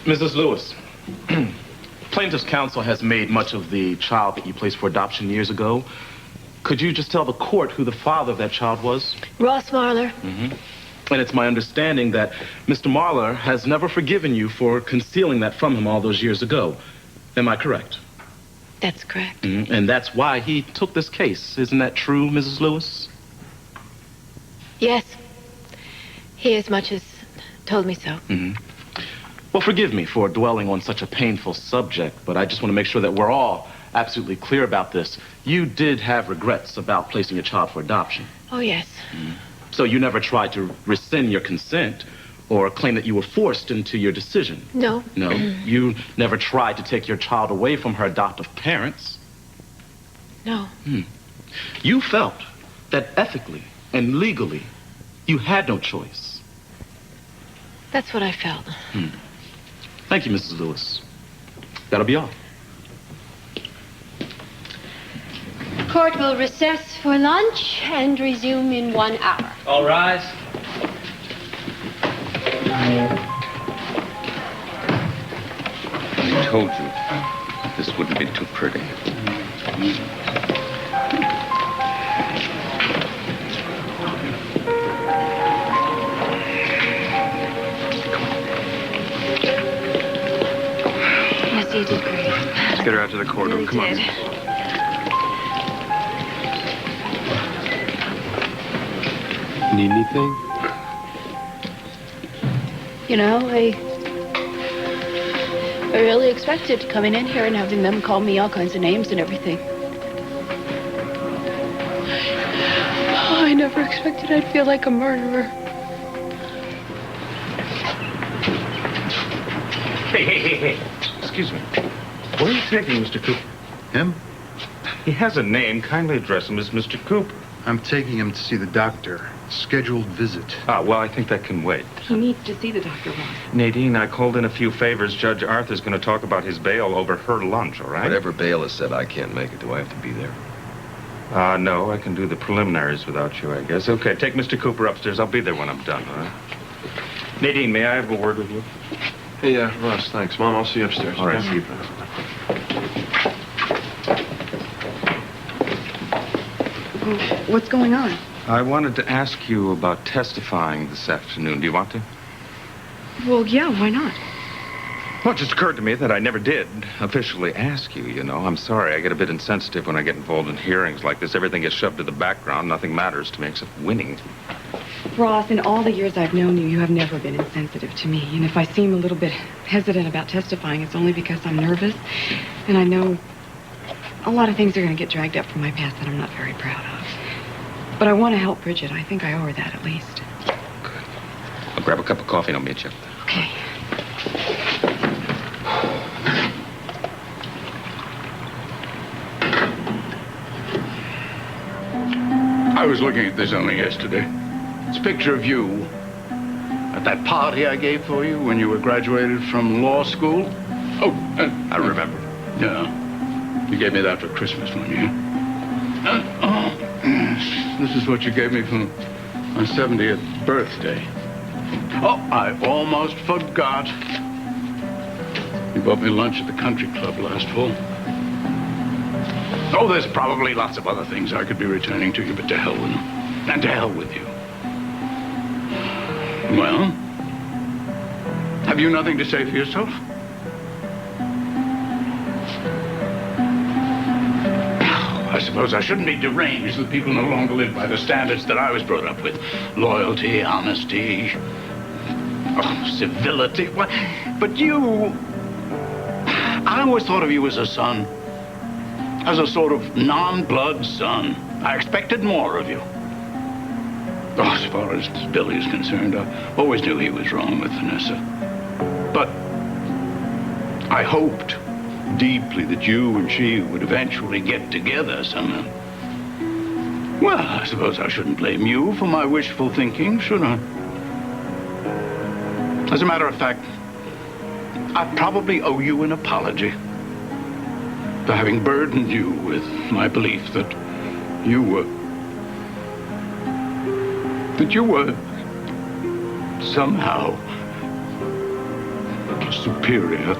Mrs. Lewis, plaintiff's counsel has made much of the child that you placed for adoption years ago. Could you just tell the court who the father of that child was? Ross Marler. Mm-hmm. And it's my understanding that Mr. Marler has never forgiven you for concealing that from him all those years ago. Am I correct? That's correct. Mm-hmm. And that's why he took this case. Isn't that true, Mrs. Lewis? Yes. He as much as told me so. Mm-hmm. Well, forgive me for dwelling on such a painful subject, but I just want to make sure that we're all absolutely clear about this. You did have regrets about placing your child for adoption. Oh, yes. Mm-hmm. So you never tried to rescind your consent or claim that you were forced into your decision? No. No. You never tried to take your child away from her adoptive parents? No. You felt that ethically and legally you had no choice. That's what I felt. Thank you, Mrs. Lewis. That'll be all. Court will recess for lunch and resume in 1 hour. All rise. I told you this wouldn't be too pretty. Yes, you did great. Let's get her out to the corridor. Really Come on. did. Need anything? You know, I really expected coming in here and having them call me all kinds of names and everything. Oh, I never expected I'd feel like a murderer. Hey. Excuse me. Where are you taking Mr. Cooper? Him? He has a name. Kindly address him as Mr. Cooper. I'm taking him to see the doctor. Scheduled visit. Well, I think that can wait. He needs to see the doctor, Ron. Nadine, I called in a few favors. Judge Arthur's going to talk about his bail over her lunch, all right? Whatever bail is said, I can't make it. Do I have to be there? No, I can do the preliminaries without you, I guess. Okay, take Mr. Cooper upstairs. I'll be there when I'm done, all right? Nadine, may I have a word with you? Hey, Ross, thanks. Mom, I'll see you upstairs. All right, okay? see you, brother. What's going on? I wanted to ask you about testifying this afternoon. Do you want to? Well, yeah, why not? Well, it just occurred to me that I never did officially ask you, you know. I'm sorry. I get a bit insensitive when I get involved in hearings like this. Everything gets shoved to the background. Nothing matters to me except winning. Ross, in all the years I've known you, you have never been insensitive to me. And if I seem a little bit hesitant about testifying, it's only because I'm nervous. And I know a lot of things are going to get dragged up from my past that I'm not very proud of. But I want to help Bridget. I think I owe her that at least. Good. I'll grab a cup of coffee and I'll meet you. Okay. I was looking at this only yesterday. It's a picture of you at that party I gave for you when you were graduated from law school. I remember. Yeah. You gave me that for Christmas one year. This is what you gave me for my 70th birthday. Oh, I almost forgot. You bought me lunch at the country club last fall. Oh, there's probably lots of other things I could be returning to you, but to hell with them. And to hell with you. Well, have you nothing to say for yourself? I suppose I shouldn't be deranged that people no longer live by the standards that I was brought up with. Loyalty, honesty, civility. But you... I always thought of you as a son. As a sort of non-blood son. I expected more of you. As far as Billy is concerned, I always knew he was wrong with Vanessa. But I hoped deeply that you and she would eventually get together somehow. Well, I suppose I shouldn't blame you for my wishful thinking, should I? As a matter of fact, I probably owe you an apology for having burdened you with my belief that you were somehow superior.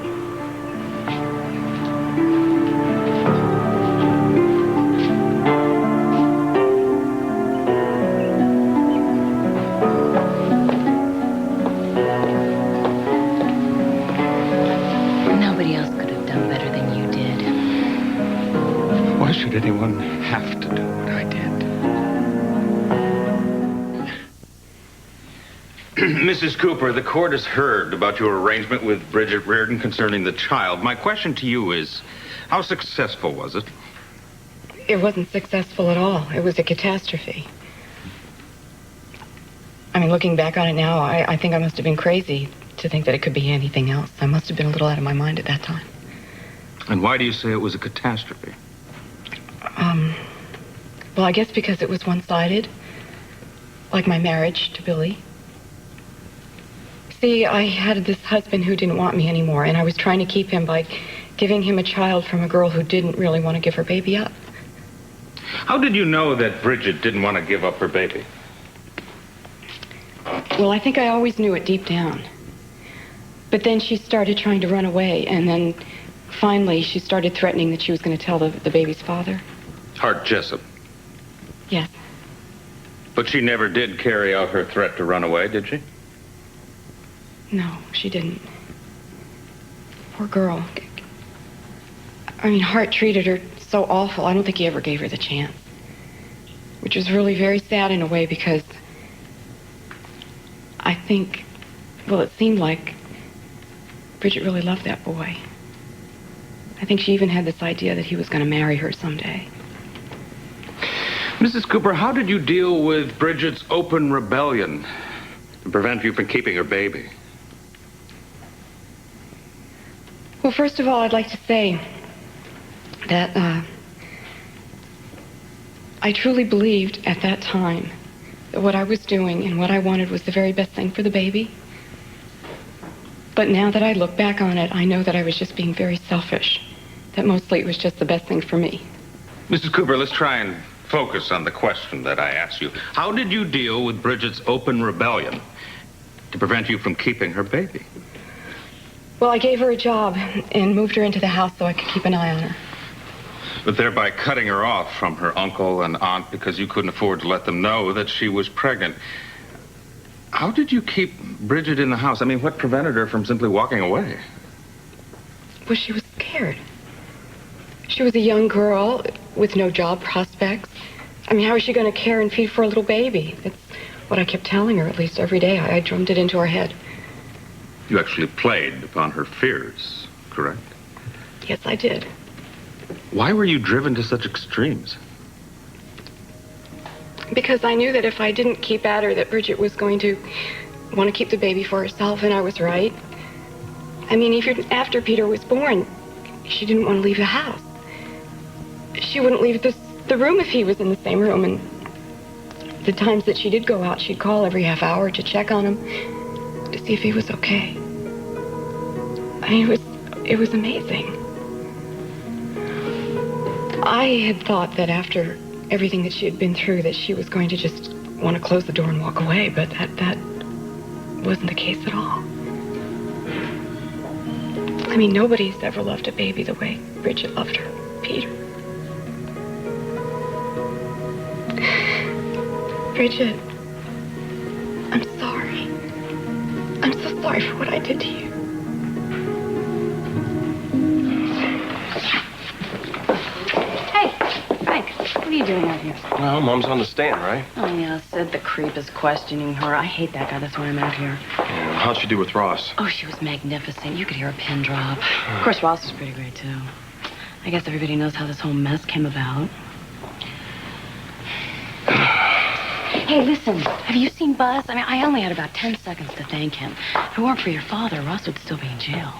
Nobody else could have done better than you did. Why should anyone have to do what I did? Mrs. Cooper, the court has heard about your arrangement with Bridget Reardon concerning the child. My question to you is, how successful was it? It wasn't successful at all. It was a catastrophe. I mean, looking back on it now, I think I must have been crazy to think that it could be anything else. I must have been a little out of my mind at that time. And why do you say it was a catastrophe? Well, I guess because it was one-sided, like my marriage to Billy. See, I had this husband who didn't want me anymore, and I was trying to keep him by giving him a child from a girl who didn't really want to give her baby up. How did you know that Bridget didn't want to give up her baby? Well, I think I always knew it deep down. But then she started trying to run away, and then finally she started threatening that she was going to tell the baby's father. Hart Jessup. Yes. But she never did carry out her threat to run away, did she? No, she didn't. Poor girl. I mean, Hart treated her so awful. I don't think he ever gave her the chance. Which was really very sad in a way because I think, well, it seemed like Bridget really loved that boy. I think she even had this idea that he was going to marry her someday. Mrs. Cooper, how did you deal with Bridget's open rebellion to prevent you from keeping her baby? Well, first of all, I'd like to say that I truly believed at that time that what I was doing and what I wanted was the very best thing for the baby. But now that I look back on it, I know that I was just being very selfish, that mostly it was just the best thing for me. Mrs. Cooper, let's try and focus on the question that I asked you. How did you deal with Bridget's open rebellion to prevent you from keeping her baby? Well, I gave her a job and moved her into the house so I could keep an eye on her. But thereby cutting her off from her uncle and aunt because you couldn't afford to let them know that she was pregnant. How did you keep Bridget in the house? I mean, what prevented her from simply walking away? Well, she was scared. She was a young girl with no job prospects. I mean, how was she going to care and feed for a little baby? It's what I kept telling her, at least every day. I drummed it into her head. You actually played upon her fears, correct? Yes, I did. Why were you driven to such extremes? Because I knew that if I didn't keep at her, that Bridget was going to want to keep the baby for herself, and I was right. I mean, even after Peter was born, she didn't want to leave the house. She wouldn't leave the room if he was in the same room, and the times that she did go out, she'd call every half hour to check on him, to see if he was okay. I mean, it was amazing. I had thought that after everything that she had been through, that she was going to just want to close the door and walk away, but that wasn't the case at all. I mean, nobody's ever loved a baby the way Bridget loved her, Peter. Bridget, I'm sorry. I'm so sorry for what I did to you. Hey, Frank, what are you doing out here? Well, Mom's on the stand, right? Oh, yeah, Sid the creep is questioning her. I hate that guy. That's why I'm out here. Yeah, how'd she do with Ross? Oh, she was magnificent. You could hear a pin drop. Of course, Ross was pretty great, too. I guess everybody knows how this whole mess came about. Hey, listen, have you seen Buzz? I mean, I only had about 10 seconds to thank him. If it weren't for your father, Ross would still be in jail.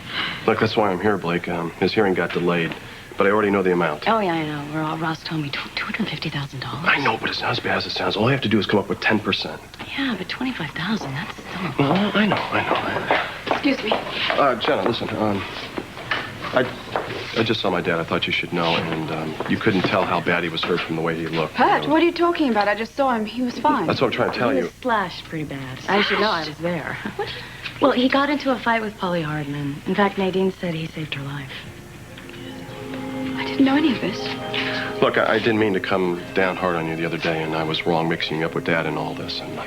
Look, that's why I'm here, Blake. His hearing got delayed, but I already know the amount. Oh, yeah, I know. Ross told me $250,000. I know, but it's not as bad as it sounds. All I have to do is come up with 10%. Yeah, but $25,000, that's still... Well, I know. Excuse me. Jenna, listen, I just saw my dad. I thought you should know, and you couldn't tell how bad he was hurt from the way he looked. Pat, what are you talking about? I just saw him. He was fine. That's what I'm trying to tell He you. was slashed pretty bad. I should know I was there. Well, he got into a fight with Polly Hardman. In fact, Nadine said he saved her life. I didn't know any of this. Look, I didn't mean to come down hard on you the other day, and I was wrong mixing you up with Dad and all this. And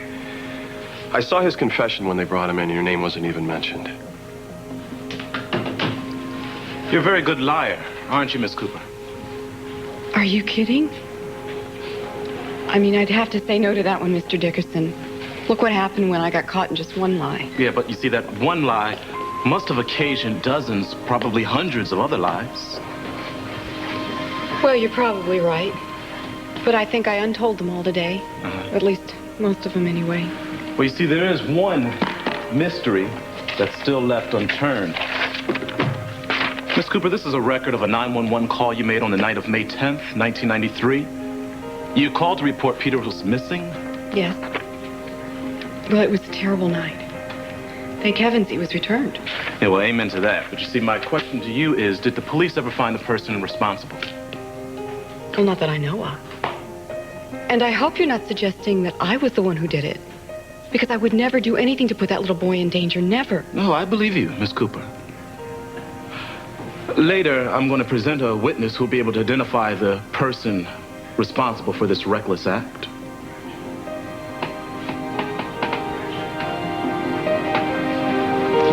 I saw his confession when they brought him in, and your name wasn't even mentioned. You're a very good liar, aren't you, Miss Cooper? Are you kidding? I mean, I'd have to say no to that one, Mr. Dickerson. Look what happened when I got caught in just one lie. Yeah, but you see, that one lie must have occasioned dozens, probably hundreds of other lies. Well, you're probably right. But I think I untold them all today. At least most of them anyway. Well, you see, there is one mystery that's still left unturned. Miss Cooper, this is a record of a 911 call you made on the night of May 10th, 1993. You called to report Peter was missing? Yes. Well, it was a terrible night. Thank heavens he was returned. Yeah, well, amen to that. But you see, my question to you is, did the police ever find the person responsible? Well, not that I know of. And I hope you're not suggesting that I was the one who did it. Because I would never do anything to put that little boy in danger. Never. No, I believe you, Miss Cooper. Later, I'm going to present a witness who'll be able to identify the person responsible for this reckless act.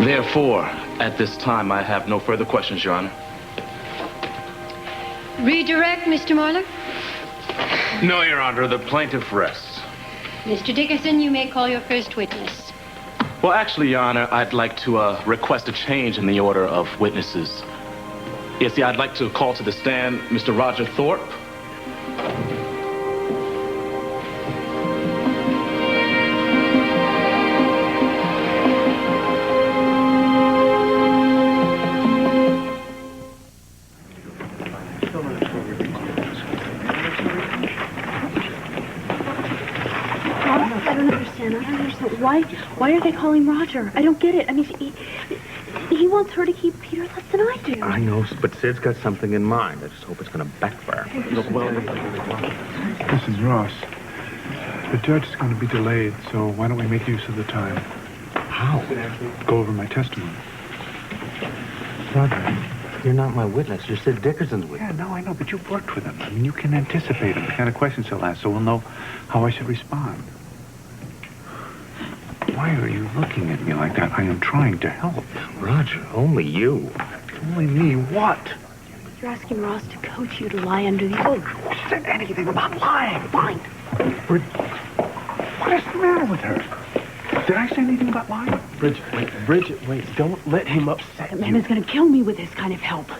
Therefore, at this time, I have no further questions, Your Honor. Redirect, Mr. Marler. No, Your Honor, the plaintiff rests. Mr. Dickerson, you may call your first witness. Well, actually, Your Honor, I'd like to request a change in the order of witnesses. Yes, I'd like to call to the stand Mr. Roger Thorpe. I don't understand. Why are they calling Roger? I don't get it. I mean, he wants her to keep Peter less than I do. I know, but Sid's got something in mind. I just hope it's going to backfire. Listen, Ross, the judge is going to be delayed, so why don't we make use of the time? How? Go over my testimony. Roger, you're not my witness. You're Sid Dickerson's witness. Yeah, no, I know, but you've worked with him. I mean, you can anticipate him, the kind of questions he'll ask, so we'll know how I should respond. Why are you looking at me like that? I am trying to help. Roger, only you. Only me what? You're asking Ross to coach you to lie under the oath. Who said anything about lying? Fine. What is the matter with her? Did I say anything about lying? Bridget, wait. Don't let him upset That man is going to kill me with this kind of help.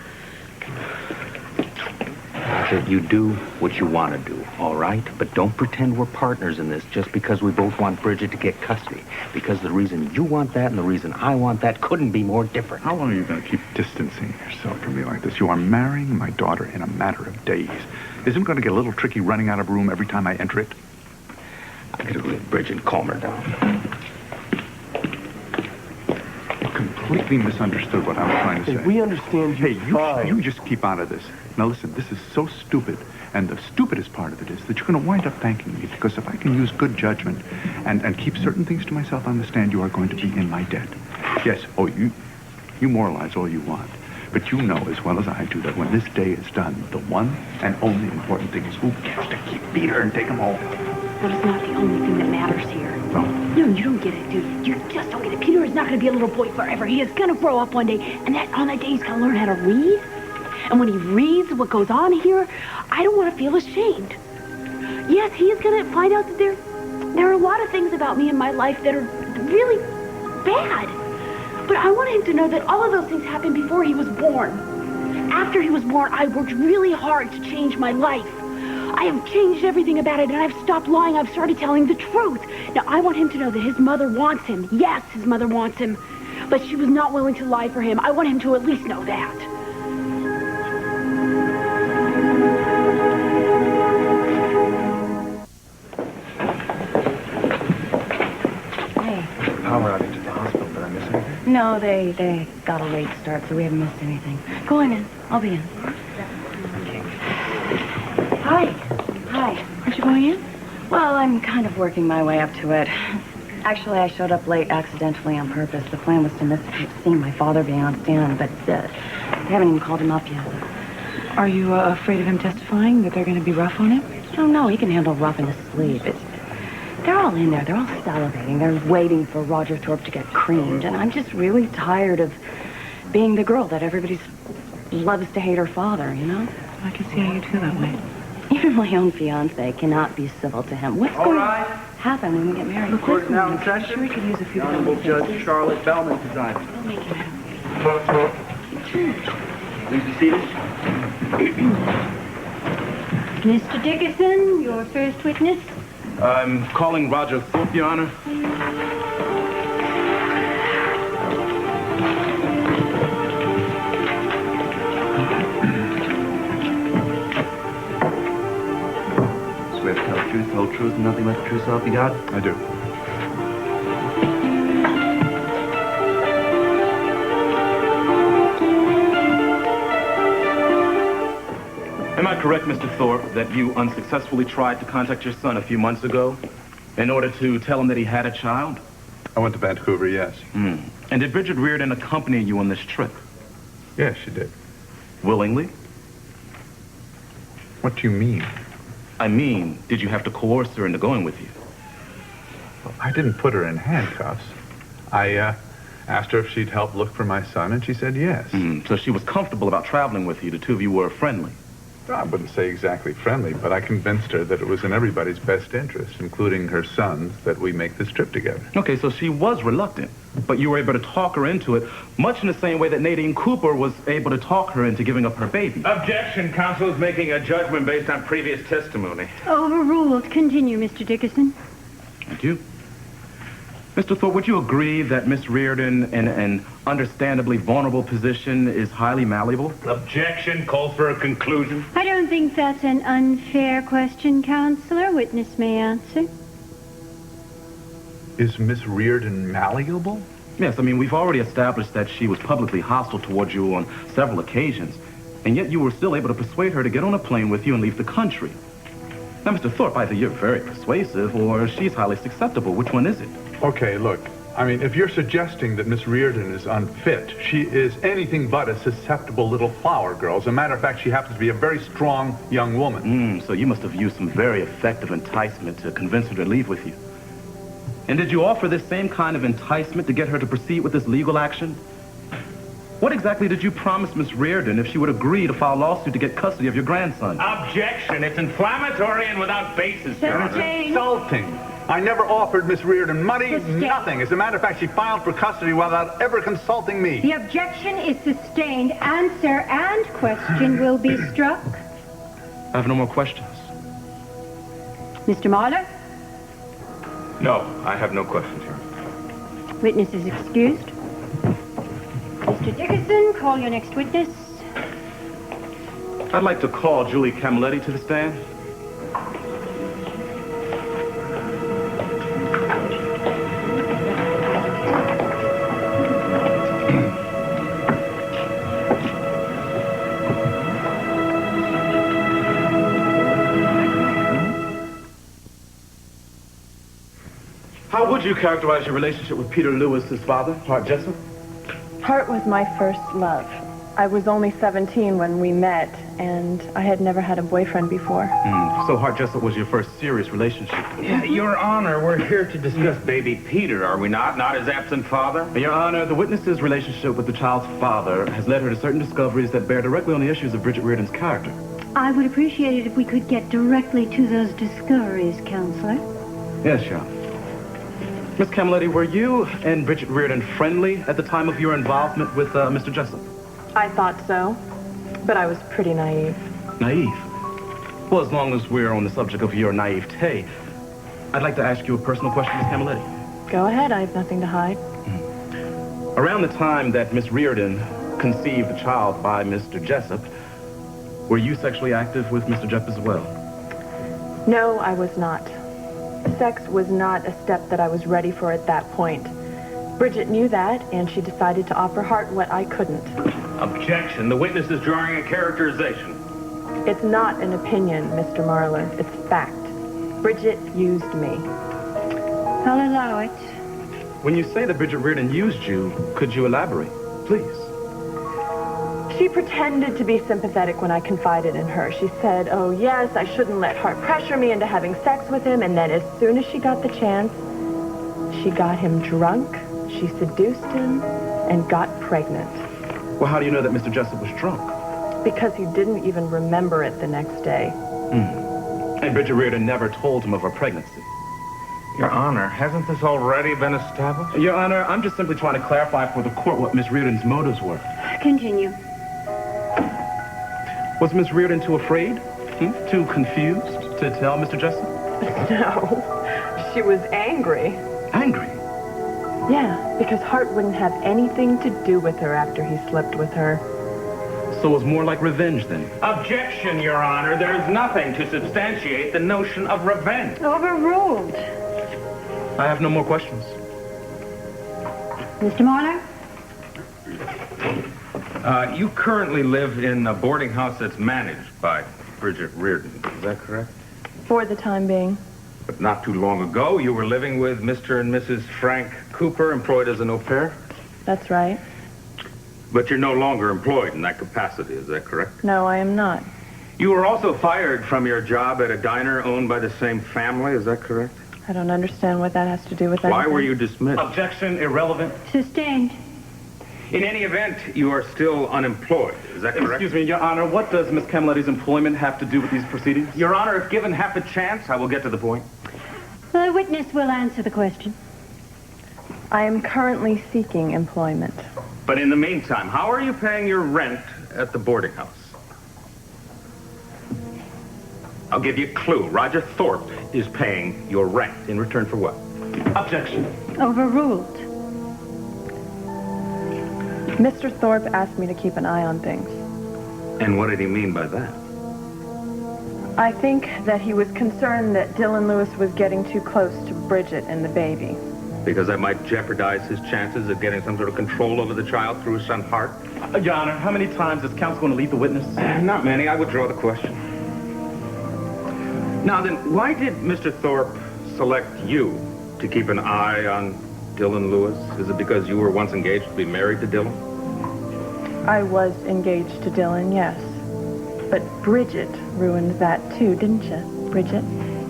Roger, you do what you want to do, all right? But don't pretend we're partners in this just because we both want Bridget to get custody. Because the reason you want that and the reason I want that couldn't be more different. How long are you going to keep distancing yourself from me like this? You are marrying my daughter in a matter of days. Isn't it going to get a little tricky running out of room every time I enter it? I gotta go get Bridget and calm her down. You completely misunderstood what I was trying to say. We understand you. Hey, you just keep out of this. Now listen, this is so stupid, and the stupidest part of it is that you're going to wind up thanking me, because if I can use good judgment and keep certain things to myself on the stand, you are going to be in my debt. Yes, you moralize all you want, but you know as well as I do that when this day is done, the one and only important thing is who gets to keep Peter and take him home. That is not the only thing that matters here. No, you don't get it, dude. You just don't get it. Peter is not going to be a little boy forever. He is going to grow up one day, and on that day he's going to learn how to read. And when he reads what goes on here, I don't want to feel ashamed. Yes, he is going to find out that there are a lot of things about me in my life that are really bad. But I want him to know that all of those things happened before he was born. After he was born, I worked really hard to change my life. I have changed everything about it, and I've stopped lying. I've started telling the truth. Now, I want him to know that his mother wants him. Yes, his mother wants him. But she was not willing to lie for him. I want him to at least know that. Power outage at the hospital. Did I miss anything? No, they got a late start, so we haven't missed anything. Go on in. I'll be in. Hi. Aren't you going in? Well, I'm kind of working my way up to it. Actually, I showed up late accidentally on purpose. The plan was to miss seeing my father being on stand, but they haven't even called him up yet. Are you afraid of him testifying, that they're going to be rough on him? Oh, no, he can handle rough in his sleep. They're all in there. They're all salivating. They're waiting for Roger Thorpe to get creamed. And I'm just really tired of being the girl that everybody loves to hate her father, you know? I can see how you'd feel that way. Even my own fiancé cannot be civil to him. What's going to happen when we get married? The court is now in I'm sure session. we could use a few Honorable Judge Charlotte Bellman presiding. We'll make it happen. Please be seated. Mr. Dickerson, your first witness. I'm calling Roger Thorpe, Your Honor. Swear to tell the truth, the whole truth, and nothing but the truth, so help you God? I do. Am I correct, Mr. Thorpe, that you unsuccessfully tried to contact your son a few months ago in order to tell him that he had a child? I went to Vancouver, yes. And did Bridget Reardon accompany you on this trip? Yes, she did. Willingly? What do you mean? I mean, did you have to coerce her into going with you? Well, I didn't put her in handcuffs. I asked her if she'd help look for my son, and she said yes. So she was comfortable about traveling with you. The two of you were friendly. I wouldn't say exactly friendly, but I convinced her that it was in everybody's best interest, including her son's, that we make this trip together. Okay, so she was reluctant, but you were able to talk her into it, much in the same way that Nadine Cooper was able to talk her into giving up her baby. Objection. Counsel is making a judgment based on previous testimony. Overruled. Continue, Mr. Dickerson. Thank you. Mr. Thorpe, would you agree that Miss Reardon, in an understandably vulnerable position, is highly malleable? Objection. Calls for a conclusion. I don't think that's an unfair question, Counselor. Witness may answer. Is Miss Reardon malleable? Yes, I mean, we've already established that she was publicly hostile towards you on several occasions, and yet you were still able to persuade her to get on a plane with you and leave the country. Now, Mr. Thorpe, either you're very persuasive or she's highly susceptible. Which one is it? Okay, look, I mean, if you're suggesting that Miss Reardon is unfit, she is anything but a susceptible little flower girl. As a matter of fact, she happens to be a very strong young woman. So you must have used some very effective enticement to convince her to leave with you. And did you offer this same kind of enticement to get her to proceed with this legal action? What exactly did you promise Miss Reardon if she would agree to file a lawsuit to get custody of your grandson? Objection. It's inflammatory and without basis, Your Honor. Sustained. Insulting. I never offered Miss Reardon money, Sustained. nothing. As a matter of fact, she filed for custody without ever consulting me. The objection is sustained. Answer and question will be struck. I have no more questions. Mr. Mahler, No, I have no questions, Your Honor. witness is excused. Mr. Dickerson, call your next witness. I'd like to call Julie Camilletti to the stand. How would you characterize your relationship with Peter Lewis, his father, Hart Jessup? Hart was my first love. I was only 17 when we met, and I had never had a boyfriend before. So Hart Jessup was your first serious relationship? Yeah, Your Honor, we're here to discuss baby Peter, are we not? Not his absent father? Your Honor, the witness's relationship with the child's father has led her to certain discoveries that bear directly on the issues of Bridget Reardon's character. I would appreciate it if we could get directly to those discoveries, Counselor. Yes, Your Honor. Miss Camilletti, were you and Bridget Reardon friendly at the time of your involvement with Mr. Jessup? I thought so, but I was pretty naive. Naive? Well, as long as we're on the subject of your naivete, I'd like to ask you a personal question, Miss Camilletti. Go ahead, I have nothing to hide. Around the time that Miss Reardon conceived the child by Mr. Jessup, were you sexually active with Mr. Jessup as well? No, I was not. Sex was not a step that I was ready for at that point. Bridget knew that, and she decided to offer Hart what I couldn't. Objection. The witness is drawing a characterization. It's not an opinion, Mr. Marler. It's fact. Bridget used me. I'll allow it. When you say that Bridget Reardon used you, could you elaborate, please? She pretended to be sympathetic when I confided in her. She said, oh, yes, I shouldn't let Hart pressure me into having sex with him. And then as soon as she got the chance, she got him drunk, she seduced him, and got pregnant. Well, how do you know that Mr. Jessup was drunk? Because he didn't even remember it the next day. And Bridget Reardon never told him of her pregnancy. Your Honor, hasn't this already been established? Your Honor, I'm just simply trying to clarify for the court what Miss Reardon's motives were. Continue. Was Miss Reardon too afraid? Too confused to tell Mr. Jessup? No, she was angry. Angry? Yeah, because Hart wouldn't have anything to do with her after he slept with her. So it was more like revenge then? Objection, Your Honor. There's nothing to substantiate the notion of revenge. Overruled. I have no more questions. Mr. Marler? You currently live in a boarding house that's managed by Bridget Reardon. Is that correct? For the time being. But not too long ago, you were living with Mr. and Mrs. Frank Cooper, employed as an au pair? That's right. But you're no longer employed in that capacity, is that correct? No, I am not. You were also fired from your job at a diner owned by the same family, is that correct? I don't understand what that has to do with that. Why were you dismissed? Objection, irrelevant. Sustained. In any event, you are still unemployed, is that correct? Excuse me, Your Honor, what does Miss Camiletti's employment have to do with these proceedings? Your Honor, if given half a chance, I will get to the point. The witness will answer the question. I am currently seeking employment. But in the meantime, how are you paying your rent At the boarding house. I'll give you a clue. Roger Thorpe is paying your rent. In return for what? Objection. Overruled. Mr. Thorpe asked me to keep an eye on things. And what did he mean by that? I think that he was concerned that Dylan Lewis was getting too close to Bridget and the baby. Because that might jeopardize his chances of getting some sort of control over the child through his son Hart? Your Honor, how many times is counsel going to lead the witness? Not many. I withdraw the question. Now then, why did Mr. Thorpe select you to keep an eye on Dylan Lewis? Is it because you were once engaged to be married to Dylan? I was engaged to Dylan, yes. But Bridget ruined that too, didn't you, Bridget?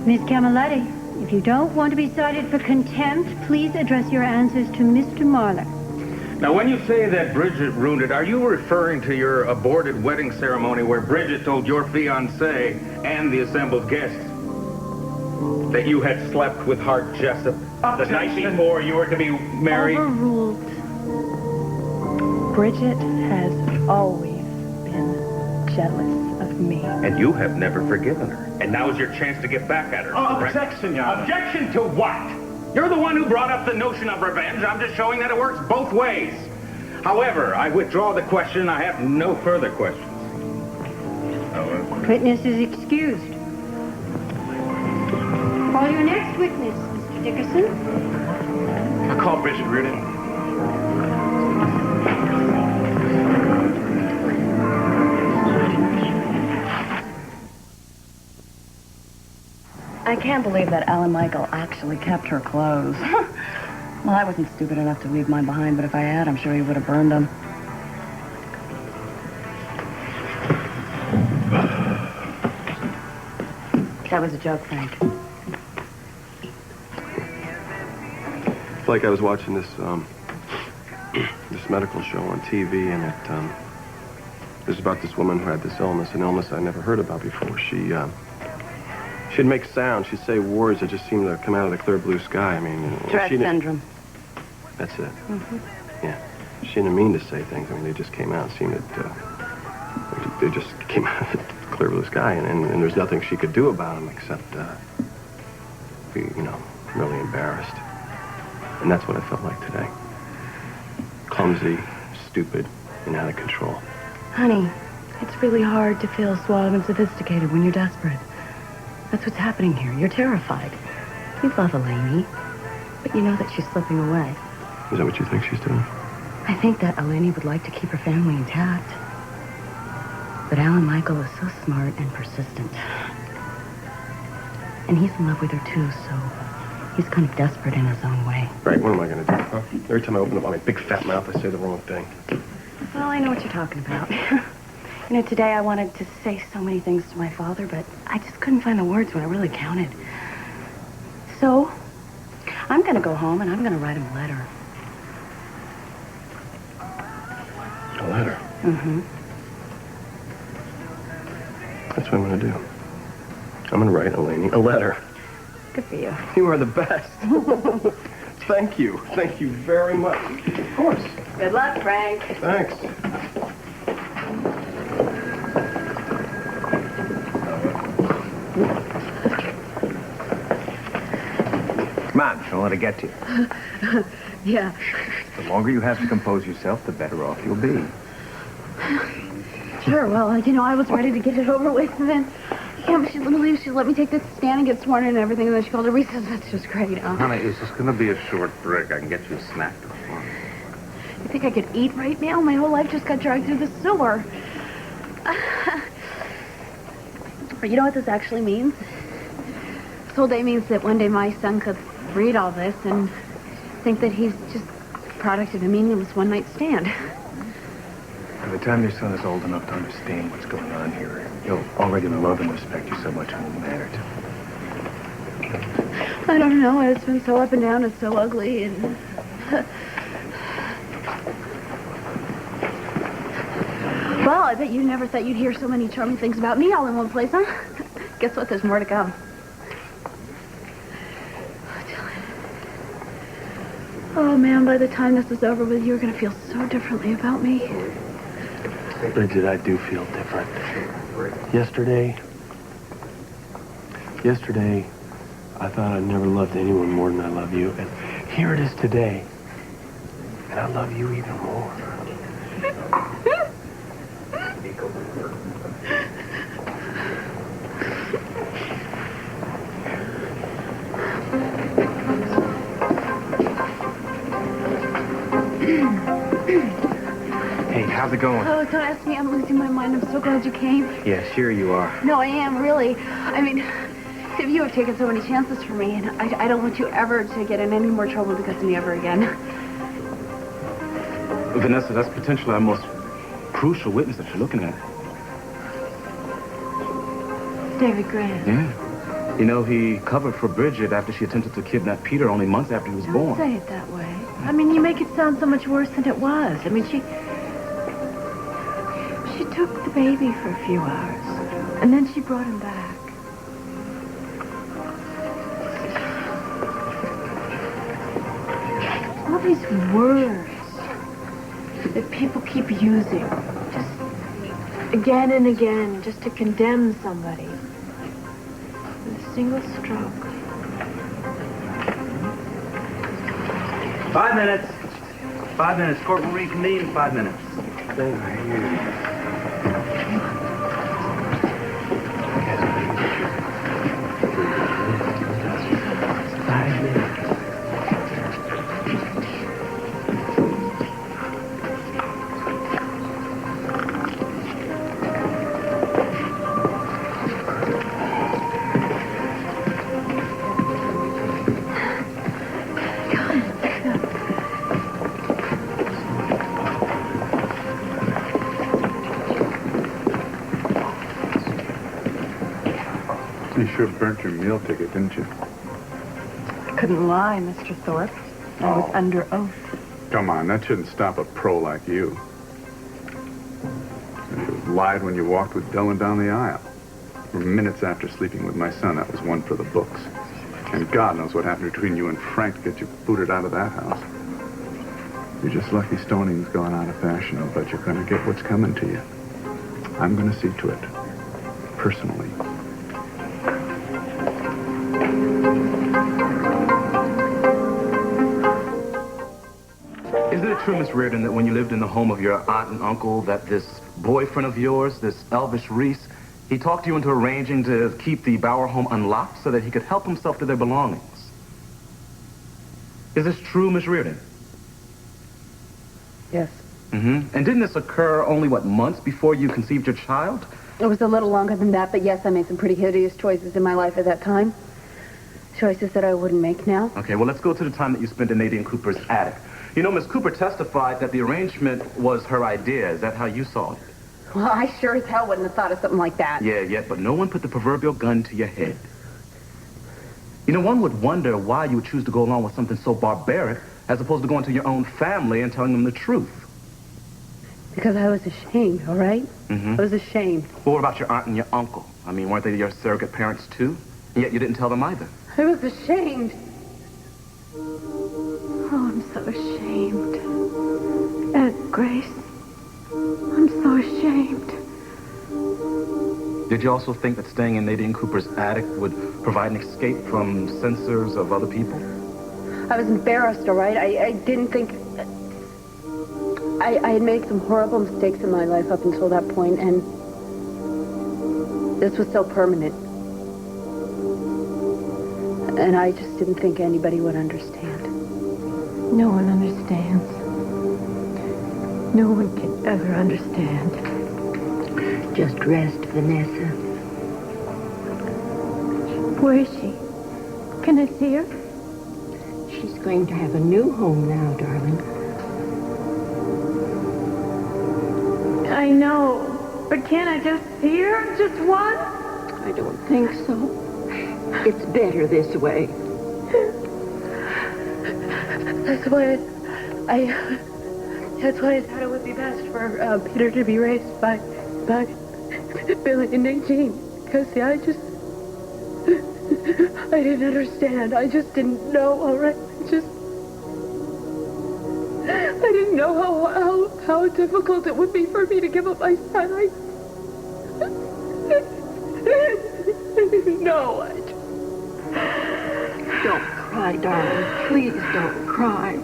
Miss Camiletti, if you don't want to be cited for contempt, please address your answers to Mr. Marler. Now, when you say that Bridget ruined it, are you referring to your aborted wedding ceremony where Bridget told your fiancé and the assembled guests that you had slept with Hart Jessup the night before you were to be married? Overruled. Bridget has always been jealous of me. And you have never forgiven her. And now is your chance to get back at her. correct? Objection, Your Honor. Objection to what? You're the one who brought up the notion of revenge. I'm just showing that it works both ways. However, I withdraw the question. I have no further questions. Witness is excused. Call your next witness, Mr. Dickerson. I call Bridget Reardon. I can't believe that Alan Michael actually kept her clothes. Well, I wasn't stupid enough to leave mine behind, but if I had, I'm sure he would have burned them. That was a joke, Frank. It's like I was watching this this medical show on TV, and it was about this woman who had this illness, an illness I never heard about before. She'd make sounds. She'd say words that just seemed to come out of the clear blue sky. I mean, Tourette syndrome. That's it. Mm-hmm. Yeah. She didn't mean to say things. I mean, they just came out. It seemed that they just came out of the clear blue sky, and there's nothing she could do about them except be, really embarrassed. And that's what I felt like today. Clumsy, stupid, and out of control. Honey, it's really hard to feel suave and sophisticated when you're desperate. That's what's happening here. You're terrified. You love Eleni, but you know that she's slipping away. Is that what you think she's doing? I think that Eleni would like to keep her family intact. But Alan Michael is so smart and persistent. And he's in love with her too, so He's kind of desperate in his own way. Right, what am I going to do, huh? Every time I open up my big fat mouth, I say the wrong thing. Well, I know what you're talking about. You know, today I wanted to say so many things to my father, but I just couldn't find the words when it really counted. So, I'm going to go home and I'm going to write him a letter. A letter? Mm-hmm. That's what I'm going to do. I'm going to write Eleni a letter. Good for you. You are the best. Thank you. Thank you very much. Of course. Good luck, Frank. Thanks. Come on, don't let it get to you. Yeah. The longer you have to compose yourself, the better off you'll be. Sure, well, you know, I was ready to get it over with, and then, yeah, but she let me take this stand and get sworn in and everything, and then she called a recess. That's just great, huh? Honey, it's just going to be a short break. I can get you a snack to fun. You think I could eat right now? My whole life just got dragged through the sewer. But you know what this actually means? This whole day means that one day my son could read all this and think that he's just a product of a meaningless one-night stand. By the time your son is old enough to understand what's going on here, he'll already love and respect you so much it won't matter to him. I don't know. It's been so up and down. It's so ugly. And well, I bet you never thought you'd hear so many charming things about me all in one place, huh? Guess what? There's more to come. Oh, man, by the time this is over with, you're going to feel so differently about me. Bridget, I do feel different. Yesterday, I thought I'd never loved anyone more than I love you. And here it is today. And I love you even more. Hey, how's it going? Oh, don't ask me. I'm losing my mind. I'm so glad you came. Yeah, sure you are. No, I am, really. I mean, you have taken so many chances for me, and I don't want you ever to get in any more trouble because of me ever again. Vanessa, that's potentially our most crucial witness that you're looking at. David Grant. Yeah. You know, he covered for Bridget after she attempted to kidnap Peter only months after he was Don't born. say it that way. I mean, you make it sound so much worse than it was. I mean, she took the baby for a few hours, and then she brought him back. All these words that people keep using, just again and again, just to condemn somebody. With a single stroke. 5 minutes. 5 minutes. Court will reconvene in 5 minutes. Thank you. You sure burnt your meal ticket, didn't you? I couldn't lie, Mr. Thorpe. I was under oath. Come on, that shouldn't stop a pro like you. You lied when you walked with Dylan down the aisle. For minutes after sleeping with my son, that was one for the books. And God knows what happened between you and Frank to get you booted out of that house. You're just lucky stoning's gone out of fashion, but you're going to get what's coming to you. I'm going to see to it. Personally. Isn't it true, Miss Reardon, that when you lived in the home of your aunt and uncle, that this boyfriend of yours, this Elvis Reese, he talked you into arranging to keep the Bauer home unlocked so that he could help himself to their belongings? Is this true, Miss Reardon? Yes. Mm-hmm. And didn't this occur only, what, months before you conceived your child? It was a little longer than that, but yes, I made some pretty hideous choices in my life at that time. Choices that I wouldn't make now. Okay, well, let's go to the time that you spent in Nadine Cooper's attic. You know, Miss Cooper testified that the arrangement was her idea. Is that how you saw it? Well, I sure as hell wouldn't have thought of something like that. Yeah, but no one put the proverbial gun to your head. You know, one would wonder why you would choose to go along with something so barbaric as opposed to going to your own family and telling them the truth. Because I was ashamed, all right? Mm-hmm. I was ashamed. Well, what about your aunt and your uncle? I mean, weren't they your surrogate parents, too? And yet you didn't tell them either. I was ashamed. Oh, I'm so ashamed. Aunt Grace, I'm so ashamed. Did you also think that staying in Nadine Cooper's attic would provide an escape from censors of other people? I was embarrassed, all right? I didn't think... I had made some horrible mistakes in my life up until that point, and this was so permanent. And I just didn't think anybody would understand. No one understands. No one can ever understand. Just rest, Vanessa. Where is she? Can I see her? She's going to have a new home now, darling. I know, but can't I just see her? Just once? I don't think so. It's better this way. That's why I thought it would be best for Peter to be raised by Billy and Nadine. Because, see, I didn't understand. I just didn't know, all right? I didn't know how difficult it would be for me to give up my son. I didn't know. Don't cry, darling. Please don't cry.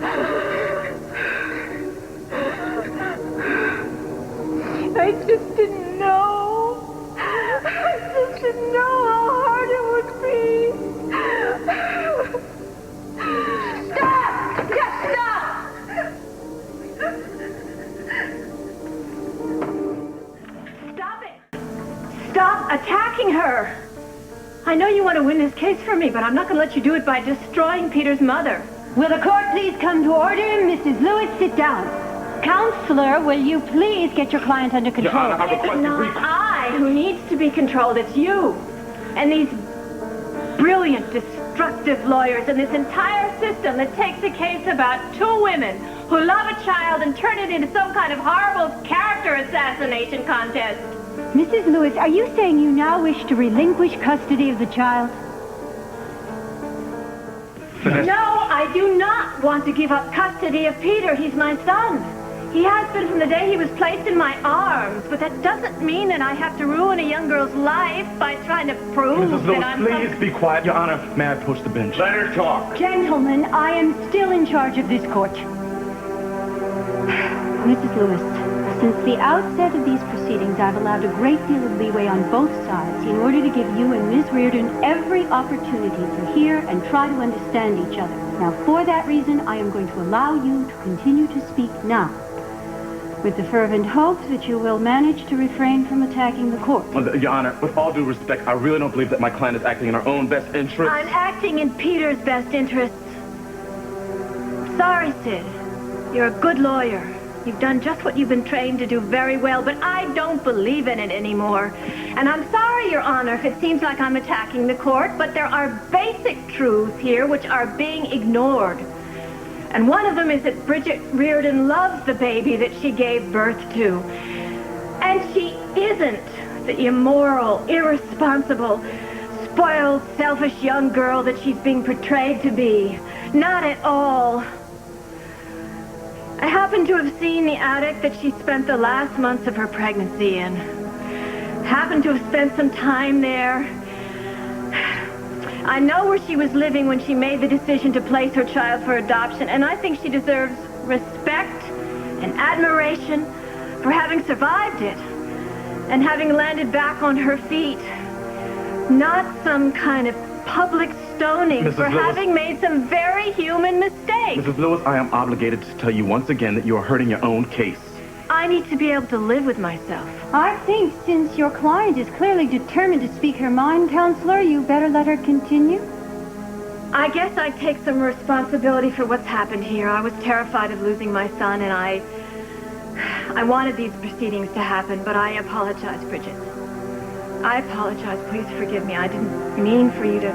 I just didn't know. I just didn't know how hard it would be. Stop! Just stop! Stop it! Stop attacking her! I know you want to win this case for me, but I'm not going to let you do it by destroying Peter's mother. Will the court please come to order? Mrs. Lewis, sit down. Counselor, will you please get your client under control? Your Honor, I request It's not I who needs to be controlled, it's you. And these brilliant, destructive lawyers and this entire system that takes a case about two women who love a child and turn it into some kind of horrible character assassination contest. Mrs. Lewis, are you saying you now wish to relinquish custody of the child? No, I do not want to give up custody of Peter. He's my son. He has been from the day he was placed in my arms, but that doesn't mean that I have to ruin a young girl's life by trying to prove Mrs. that Lewis, I'm... please be quiet. Your Honor, may I approach the bench? Let her talk. Gentlemen, I am still in charge of this court. Mrs. Lewis, since the outset of these proceedings, I've allowed a great deal of leeway on both sides in order to give you and Ms. Reardon every opportunity to hear and try to understand each other. Now, for that reason, I am going to allow you to continue to speak now, with the fervent hope that you will manage to refrain from attacking the court. Your Honor, with all due respect, I really don't believe that my client is acting in her own best interest. I'm acting in Peter's best interests. Sorry, Sid. You're a good lawyer. You've done just what you've been trained to do very well, but I don't believe in it anymore. And I'm sorry, Your Honor, if it seems like I'm attacking the court, but there are basic truths here which are being ignored. And one of them is that Bridget Reardon loves the baby that she gave birth to. And she isn't the immoral, irresponsible, spoiled, selfish young girl that she's being portrayed to be. Not at all. I happen to have seen the attic that she spent the last months of her pregnancy in. Happened to have spent some time there. I know where she was living when she made the decision to place her child for adoption, and I think she deserves respect and admiration for having survived it and having landed back on her feet. Not some kind of public stoning Mrs. for Lewis. having made some very human mistakes. Mrs. Lewis, I am obligated to tell you once again that you are hurting your own case. I need to be able to live with myself. I think since your client is clearly determined to speak her mind, Counselor, you better let her continue. I guess I take some responsibility for what's happened here. I was terrified of losing my son, and I wanted these proceedings to happen, but I apologize, Bridget. I apologize. Please forgive me. I didn't mean for you to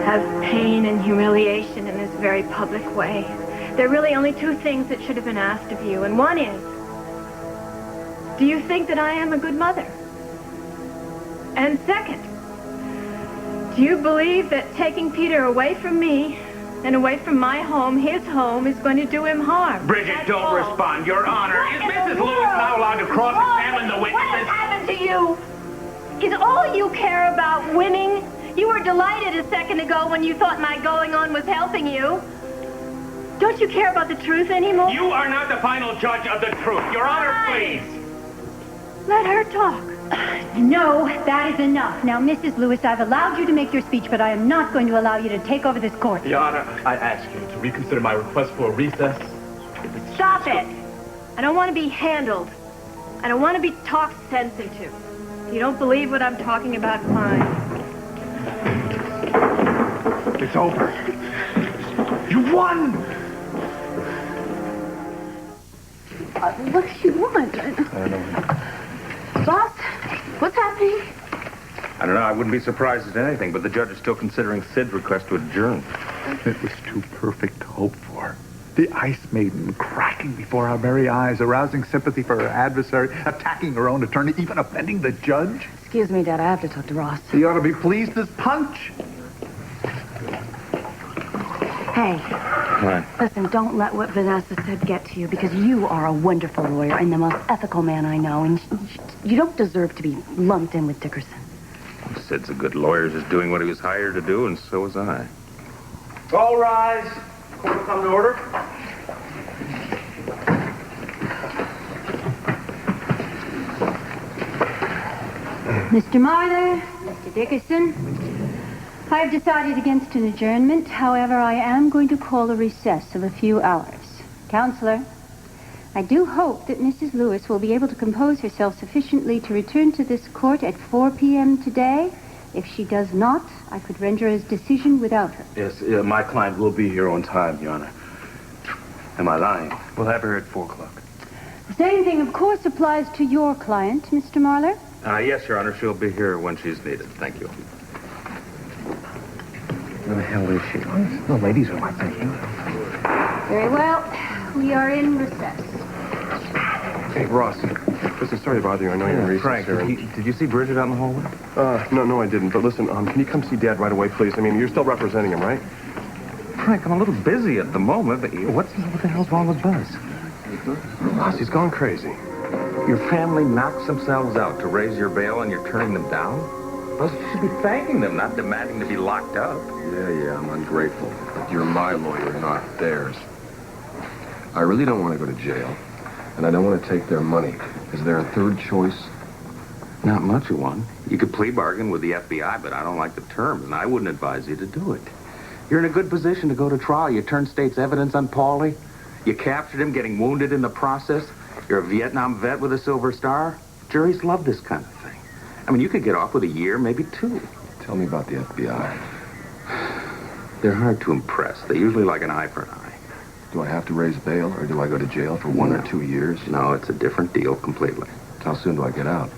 have pain and humiliation in this very public way. There are really only two things that should have been asked of you, and one is, do you think that I am a good mother? And second, do you believe that taking Peter away from me and away from my home, his home, is going to do him harm? Bridget, don't respond. Your Honor, is Mrs. Lewis now allowed to cross-examine the witnesses? What has happened to you? Is all you care about winning? You were delighted a second ago when you thought my going on was helping you. Don't you care about the truth anymore? You are not the final judge of the truth. Your Honor, please. Let her talk. No, that is enough. Now, Mrs. Lewis, I've allowed you to make your speech, but I am not going to allow you to take over this court. Your Honor, I ask you to reconsider my request for a recess. Stop it. I don't want to be handled. I don't want to be talked sense into. If you don't believe what I'm talking about, fine. It's over. You won! What does she want? I don't know. Boss, what's happening? I don't know. I wouldn't be surprised at anything, but the judge is still considering Sid's request to adjourn. It was too perfect to hope for. The Ice Maiden cracking before our very eyes, arousing sympathy for her adversary, attacking her own attorney, even offending the judge. Excuse me, Dad. I have to talk to Ross. He ought to be pleased as punch. Hey. What? Listen, don't let what Vanessa said get to you, because you are a wonderful lawyer and the most ethical man I know, and you don't deserve to be lumped in with Dickerson. Sid's a good lawyer, just doing what he was hired to do, and so was I. All rise. Court will come to order. Mr. Marler, Mr. Dickerson, I have decided against an adjournment. However, I am going to call a recess of a few hours. Counselor, I do hope that Mrs. Lewis will be able to compose herself sufficiently to return to this court at 4 p.m. today. If she does not, I could render a decision without her. Yes, my client will be here on time, Your Honor. Am I lying? We'll have her at 4 o'clock. The same thing, of course, applies to your client, Mr. Marler. Yes, Your Honor. She'll be here when she's needed. Thank you. Where the hell is she? The ladies are like that. Very well. We are in recess. Hey, Ross. Listen, sorry to bother you. I know you're in recess Frank, here. did you see Bridget out in the hallway? No, I didn't. But listen, can you come see Dad right away, please? I mean, you're still representing him, right? Frank, I'm a little busy at the moment, but what the hell's wrong with Buzz? Ross, he's gone crazy. Your family knocks themselves out to raise your bail and you're turning them down? Buzz, you should be thanking them, not demanding to be locked up. Yeah, I'm ungrateful. But you're my lawyer, not theirs. I really don't want to go to jail. And I don't want to take their money. Is there a third choice? Not much of one. You could plea bargain with the FBI, but I don't like the terms, and I wouldn't advise you to do it. You're in a good position to go to trial. You turned state's evidence on Paulie. You captured him getting wounded in the process. You're a Vietnam vet with a Silver Star. Juries love this kind of thing. I mean, you could get off with a year, maybe 2. Tell me about the FBI. They're hard to impress. They usually like an eye for an eye. Do I have to raise bail, or do I go to jail for 1 or 2 years? No, it's a different deal completely. How soon do I get out?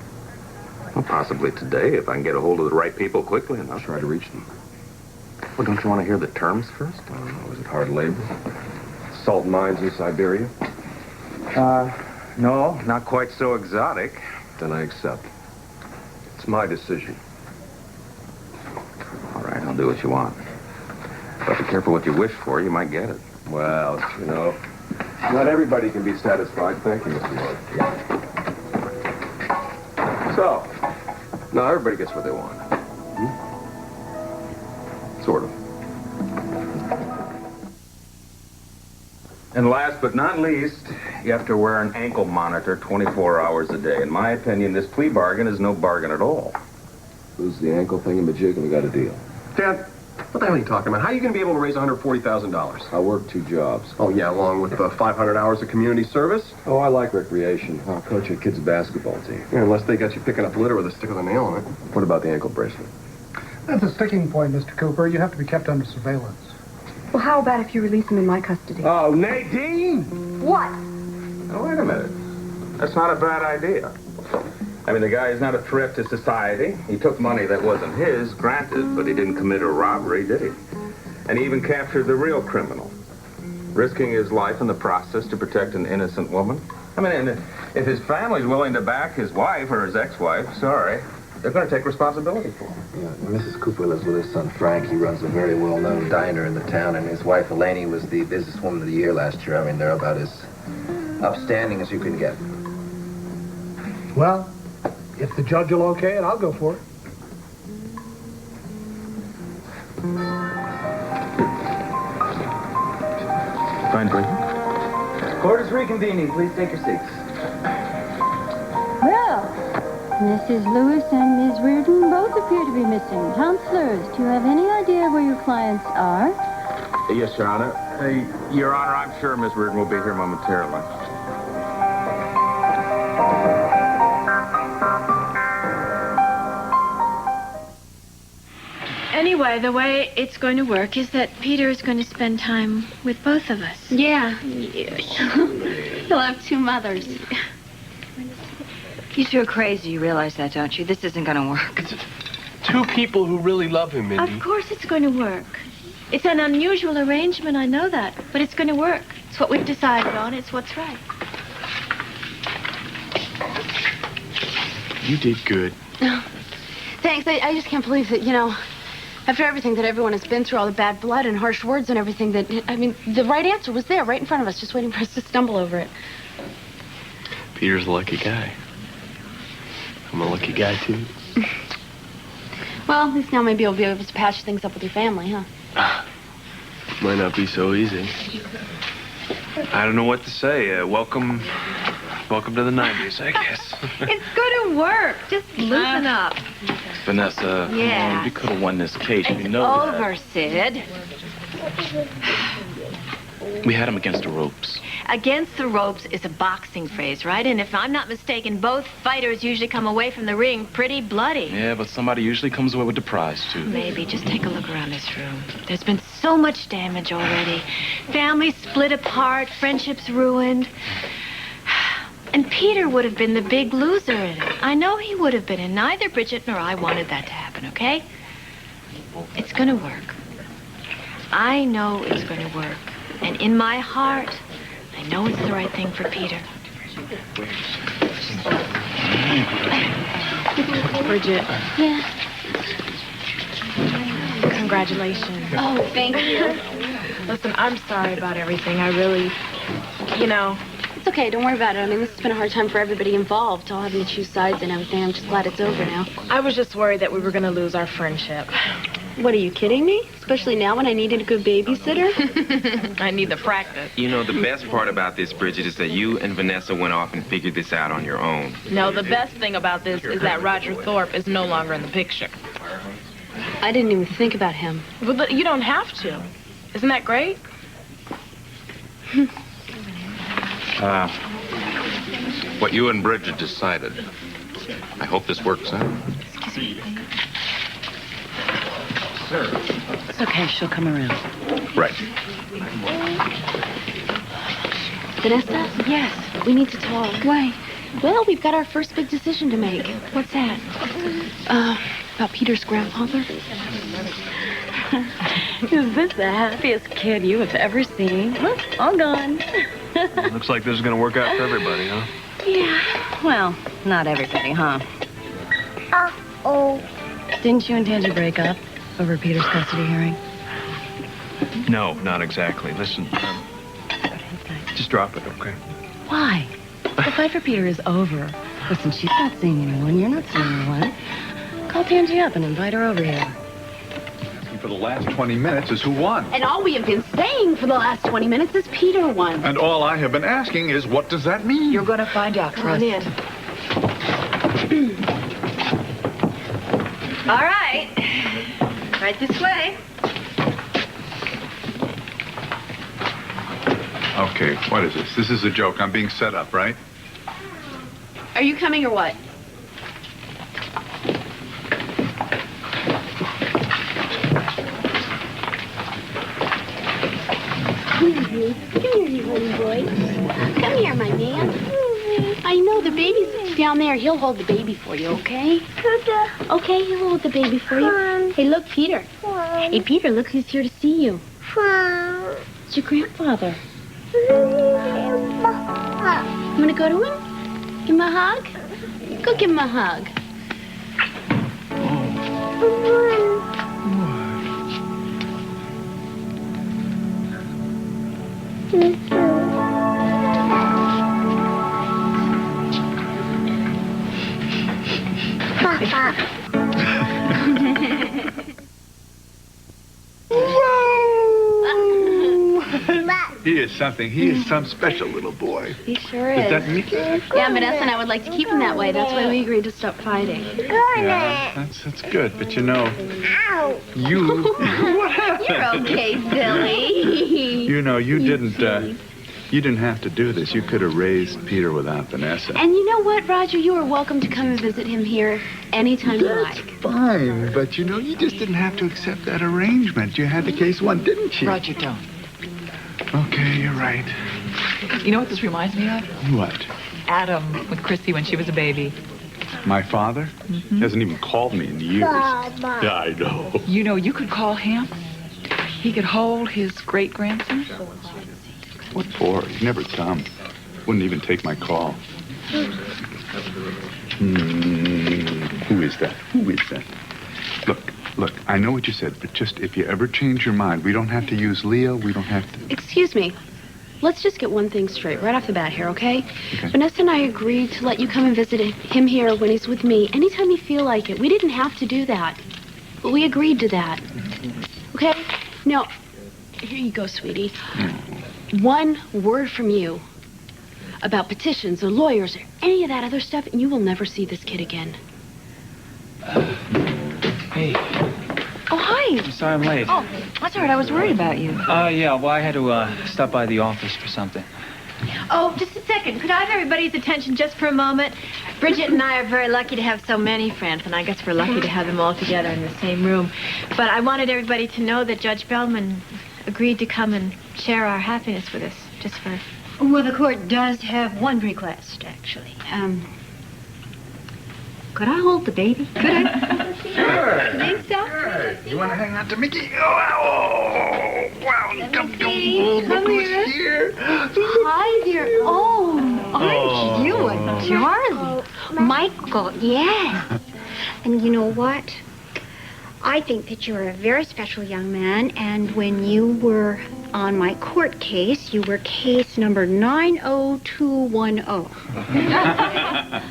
Well, possibly today, if I can get a hold of the right people quickly enough. Try to reach them. Well, don't you want to hear the terms first? I don't know. Is it hard labor? Salt mines in Siberia? No, not quite so exotic. Then I accept. It's my decision. All right, I'll do what you want. But be careful what you wish for. You might get it. Well, not everybody can be satisfied. Thank you, Mr. Lloyd. So, now everybody gets what they want. Sort of. And last but not least, you have to wear an ankle monitor 24 hours a day. In my opinion, this plea bargain is no bargain at all. Lose the ankle thingamajig and we got a deal. Dad, what the hell are you talking about? How are you going to be able to raise $140,000? I work 2 jobs. Oh, yeah, along with the 500 hours of community service? Oh, I like recreation. I'll coach a kid's basketball team. Yeah, unless they got you picking up litter with a stick with a nail on it. What about the ankle bracelet? That's a sticking point, Mr. Cooper. You have to be kept under surveillance. Well, how about if you release him in my custody? Oh, Nadine! What? Now, wait a minute. That's not a bad idea. I mean, the guy is not a threat to society. He took money that wasn't his, granted, but he didn't commit a robbery, did he? And he even captured the real criminal, risking his life in the process to protect an innocent woman. I mean, and if his family's willing to back his wife or his ex-wife, sorry, they're going to take responsibility for him. Yeah, Mrs. Cooper lives with his son Frank. He runs a very well-known diner in the town, and his wife Elaine was the businesswoman of the year last year. I mean, they're about as upstanding as you can get. Well, if the judge will okay it, I'll go for it. Fine, Bridget. Court is reconvening. Please take your seats. Well, Mrs. Lewis and Ms. Reardon both appear to be missing. Counselors, do you have any idea where your clients are? Yes, Your Honor. Your Honor, I'm sure Miss Reardon will be here momentarily. Anyway, the way it's going to work is that Peter is going to spend time with both of us. Yeah. He'll have two mothers. You two are crazy. You realize that, don't you? This isn't going to work. Two people who really love him, Mindy. Of course it's going to work. It's an unusual arrangement, I know that. But it's going to work. It's what we've decided on. It's what's right. You did good. Thanks. I just can't believe that, you know, after everything that everyone has been through, all the bad blood and harsh words and everything, that, I mean, the right answer was there, right in front of us, just waiting for us to stumble over it. Peter's a lucky guy. I'm a lucky guy, too. Well, at least now maybe you'll be able to patch things up with your family, huh? Might not be so easy. I don't know what to say. Welcome to the 90s, I guess. It's going to work. Just loosen up. Vanessa, Yeah. come on, we could have won this case. It's We know over, Sid. that. We had him against the ropes. Against the ropes is a boxing phrase, right? And if I'm not mistaken, both fighters usually come away from the ring pretty bloody. Yeah, but somebody usually comes away with the prize, too. Maybe. Just take a look around this room. There's been so much damage already. Families split apart, friendships ruined. And Peter would have been the big loser in it. I know he would have been, and neither Bridget nor I wanted that to happen, okay? It's gonna work. I know it's gonna work. And in my heart, I know it's the right thing for Peter. Bridget. Yeah. Congratulations. Oh, thank you. Listen, I'm sorry about everything. I really, you know. It's okay, don't worry about it. I mean, this has been a hard time for everybody involved, all having to choose sides and everything. I'm just glad it's over now. I was just worried that we were going to lose our friendship. What, are you kidding me? Especially now when I needed a good babysitter? I need the practice. You know, the best part about this, Bridget, is that you and Vanessa went off and figured this out on your own. No, the best thing about this is that Roger Thorpe is no longer in the picture. I didn't even think about him. Well, you don't have to. Isn't that great? What you and Bridget decided. I hope this works out. It's okay, she'll come around. Right. Vanessa? Yes. We need to talk. Why? Well, we've got our first big decision to make. What's that? About Peter's grandfather. Is this the happiest kid you have ever seen? Look, all gone. Looks like this is going to work out for everybody, huh? Yeah. Well, not everybody, huh? Oh. Didn't you and Tangy break up over Peter's custody hearing? No, not exactly. Listen, just drop it, okay? Why? The fight for Peter is over. Listen, she's not seeing anyone. You're not seeing anyone. Call Tangy up and invite her over here. For the last 20 minutes is who won. And all we have been saying for the last 20 minutes is Peter won. And all I have been asking is, what does that mean? You're going to find out, Come on in. All right. Right this way. Okay, what is this? This is a joke. I'm being set up, right? Are you coming or what? you. Come here, you honey boy. Come here, my man. I know the baby's down there. He'll hold the baby for you, okay? Okay, he'll hold the baby for you. Hey, look, Peter. Hey, Peter, look who's here to see you. It's your grandfather. You want to go to him? Give him a hug? Go give him a hug. He is something. He is some special little boy. He sure is. Is that Mickey? Yeah, Vanessa and I would like to keep him that way. That's why we agreed to stop fighting. Yeah, that's good. But you know, you... What happened? You're okay, silly. You know, you didn't have to do this. You could have raised Peter without Vanessa. And you know what, Roger? You are welcome to come and visit him here anytime you like. Fine, but you know, you just didn't have to accept that arrangement. You had the case won, didn't you? Roger, don't. Okay, you're right. You know what this reminds me of? What? Adam with Chrissy when she was a baby. My father? He hasn't even called me in years. Yeah, I know. You know, you could call him. He could hold his great-grandson. What for? He'd never come. Wouldn't even take my call. Who is that? Who is that? Look, I know what you said, but just if you ever change your mind, we don't have to use Leo. We don't have to... Excuse me. Let's just get one thing straight right off the bat here, okay? Vanessa and I agreed to let you come and visit him here when he's with me anytime you feel like it. We didn't have to do that, but we agreed to that. Okay? Now, here you go, sweetie. One word from you about petitions or lawyers or any of that other stuff, and you will never see this kid again. Hey. Oh, hi. I'm sorry I'm late. Oh, that's all right. I was worried about you. Yeah, well, I had to stop by the office for something. Oh, just a second. Could I have everybody's attention just for a moment? Bridget and I are very lucky to have so many friends, and I guess we're lucky to have them all together in the same room. But I wanted everybody to know that Judge Bellman agreed to come and share our happiness with us, just for... Well, the court does have one request, actually. Could I hold the baby? Could I? Sure. You think so? Sure. You want to hang out to Mickey? Oh, wow. Come here. Hi, dear. Oh, aren't you a darling? Michael, yes. And you know what? I think that you're a very special young man, and when you were on my court case, you were case number 90210.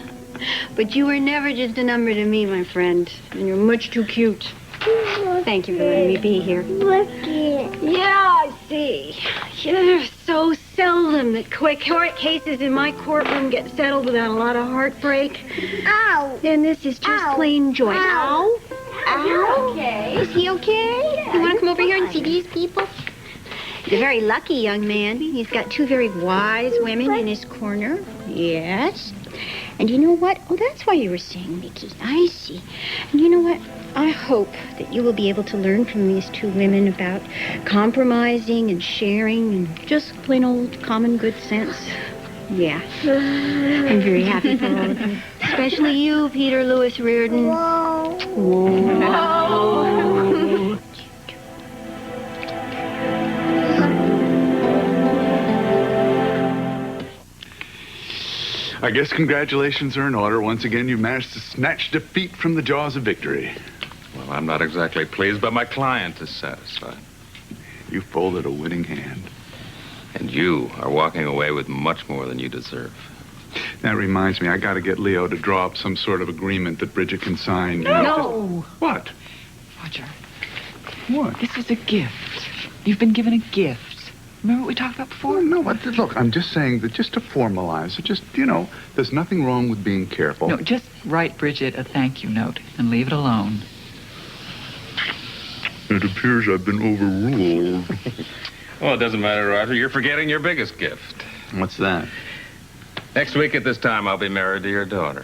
But you were never just a number to me, my friend, and you're much too cute. Thank you for letting me be here. Yeah, I see. There's so seldom that court cases in my courtroom get settled without a lot of heartbreak. Ow! And this is just plain joy. Ow! Ow! You're okay. Is he okay? Yeah, you want to come over here and see these people? He's a very lucky young man. He's got two very wise women in his corner. Yes. And you know what? Oh, that's why you were saying, Mickey. I see. And you know what? I hope that you will be able to learn from these two women about compromising and sharing and just plain old common good sense. Yeah. I'm very happy for all of you. Especially you, Peter Lewis Reardon. Whoa. Whoa. I guess congratulations are in order. Once again, you managed to snatch defeat from the jaws of victory. Well, I'm not exactly pleased, but my client is satisfied. You folded a winning hand. And you are walking away with much more than you deserve. That reminds me, I got to get Leo to draw up some sort of agreement that Bridget can sign. No. What? Roger. What? This is a gift. You've been given a gift. Remember what we talked about before? No, look, I'm just saying that just to formalize it, just, you know, there's nothing wrong with being careful. No, just write Bridget a thank you note and leave it alone. It appears I've been overruled. Well, it doesn't matter, Roger. You're forgetting your biggest gift. What's that? Next week at this time, I'll be married to your daughter.